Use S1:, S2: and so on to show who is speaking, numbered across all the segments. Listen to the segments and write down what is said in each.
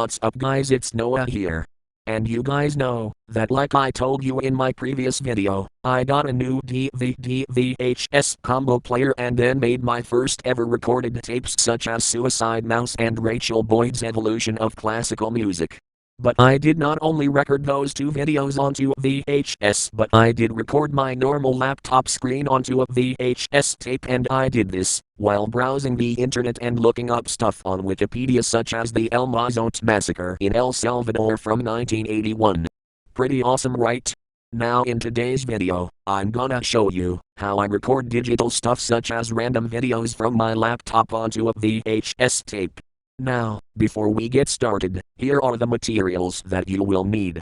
S1: What's up guys, it's Noah here. And you guys know that like I told you in my previous video, I got a new DVD VHS combo player and then made my first ever recorded tapes such as Suicide Mouse and Rachel Boyd's Evolution of Classical Music. But I did not only record those two videos onto VHS, but I did record my normal laptop screen onto a VHS tape, and I did this while browsing the internet and looking up stuff on Wikipedia such as the El Mazote massacre in El Salvador from 1981. Pretty awesome, right? Now in today's video, I'm gonna show you how I record digital stuff such as random videos from my laptop onto a VHS tape. Now, before we get started, here are the materials that you will need.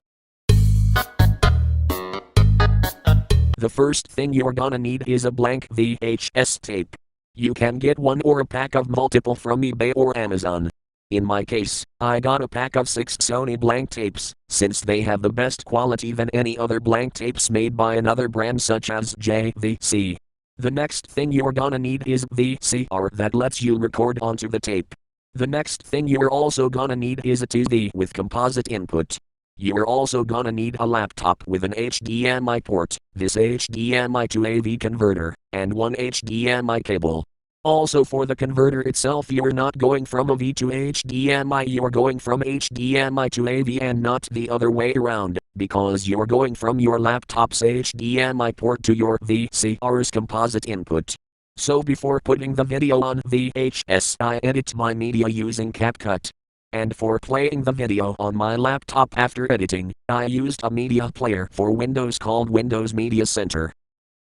S1: The first thing you're gonna need is a blank VHS tape. You can get one or a pack of multiple from eBay or Amazon. In my case, I got a pack of 6 Sony blank tapes, since they have the best quality than any other blank tapes made by another brand such as JVC. The next thing you're gonna need is VCR that lets you record onto the tape. The next thing you're also gonna need is a TV with composite input. You're also gonna need a laptop with an HDMI port, this HDMI to AV converter, and one HDMI cable. Also for the converter itself, you're not going from AV to HDMI, you're going from HDMI to AV and not the other way around, because you're going from your laptop's HDMI port to your VCR's composite input. So before putting the video on VHS, I edit my media using CapCut. And for playing the video on my laptop after editing, I used a media player for Windows called Windows Media Center.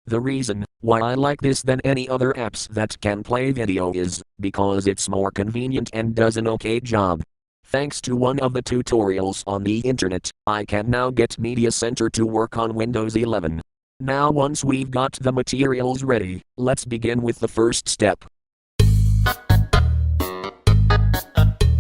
S1: The reason why I like this than any other apps that can play video is because it's more convenient and does an okay job. Thanks to one of the tutorials on the internet, I can now get Media Center to work on Windows 11. Now once we've got the materials ready, let's begin with the first step.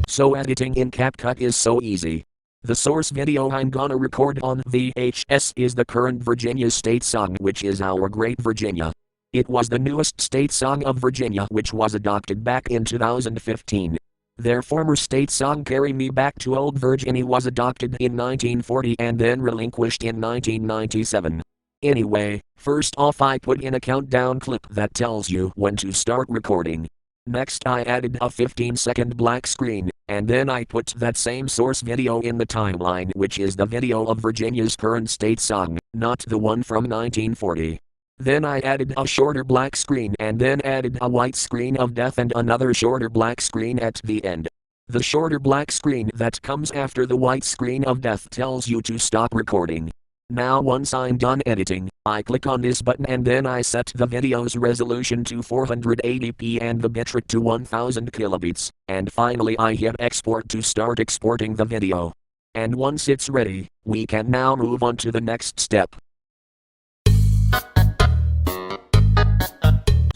S1: So editing in CapCut is so easy. The source video I'm gonna record on VHS is the current Virginia state song, which is Our Great Virginia. It was the newest state song of Virginia, which was adopted back in 2015. Their former state song Carry Me Back to Old Virginia was adopted in 1940 and then relinquished in 1997. Anyway, first off I put in a countdown clip that tells you when to start recording. Next I added a 15-second black screen, and then I put that same source video in the timeline, which is the video of Virginia's current state song, not the one from 1940. Then I added a shorter black screen and then added a white screen of death and another shorter black screen at the end. The shorter black screen that comes after the white screen of death tells you to stop recording. Now once I'm done editing, I click on this button and then I set the video's resolution to 480p and the bitrate to 1000 kilobits, and finally I hit export to start exporting the video. And once it's ready, we can now move on to the next step.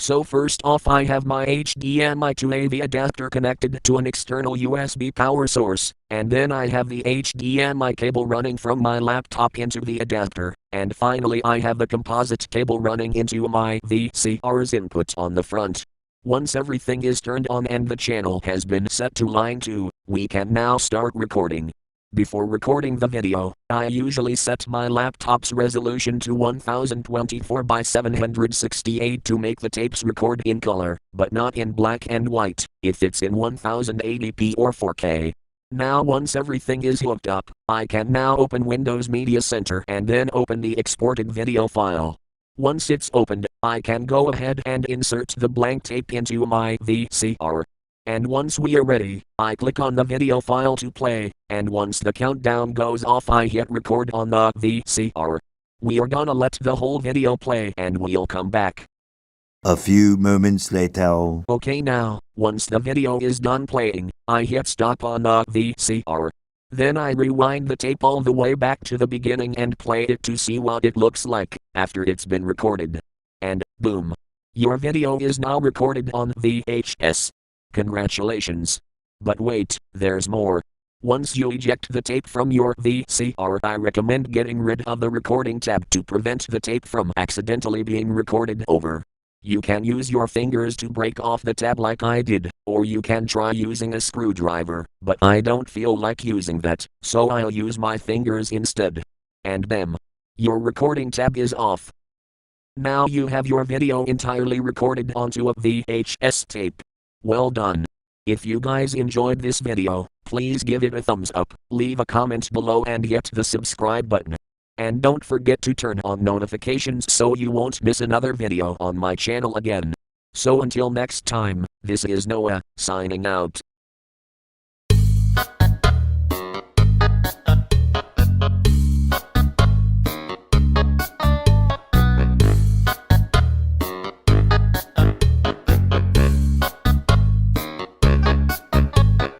S1: So first off I have my HDMI to AV adapter connected to an external USB power source, and then I have the HDMI cable running from my laptop into the adapter, and finally I have the composite cable running into my VCR's input on the front. Once everything is turned on and the channel has been set to line 2, we can now start recording. Before recording the video, I usually set my laptop's resolution to 1024 by 768 to make the tapes record in color, but not in black and white, if it's in 1080p or 4K. Now once everything is hooked up, I can now open Windows Media Center and then open the exported video file. Once it's opened, I can go ahead and insert the blank tape into my VCR. And once we are ready, I click on the video file to play, and once the countdown goes off I hit record on the VCR. We are gonna let the whole video play and we'll come back.
S2: A few moments later.
S1: Okay, now, once the video is done playing, I hit stop on the VCR. Then I rewind the tape all the way back to the beginning and play it to see what it looks like after it's been recorded. And, boom. Your video is now recorded on VHS. Congratulations. But wait, there's more. Once you eject the tape from your VCR, I recommend getting rid of the recording tab to prevent the tape from accidentally being recorded over. You can use your fingers to break off the tab like I did, or you can try using a screwdriver, but I don't feel like using that, so I'll use my fingers instead. And bam! Your recording tab is off. Now you have your video entirely recorded onto a VHS tape. Well done. If you guys enjoyed this video, please give it a thumbs up, leave a comment below and hit the subscribe button. And don't forget to turn on notifications so you won't miss another video on my channel again. So until next time, this is Noah, signing out.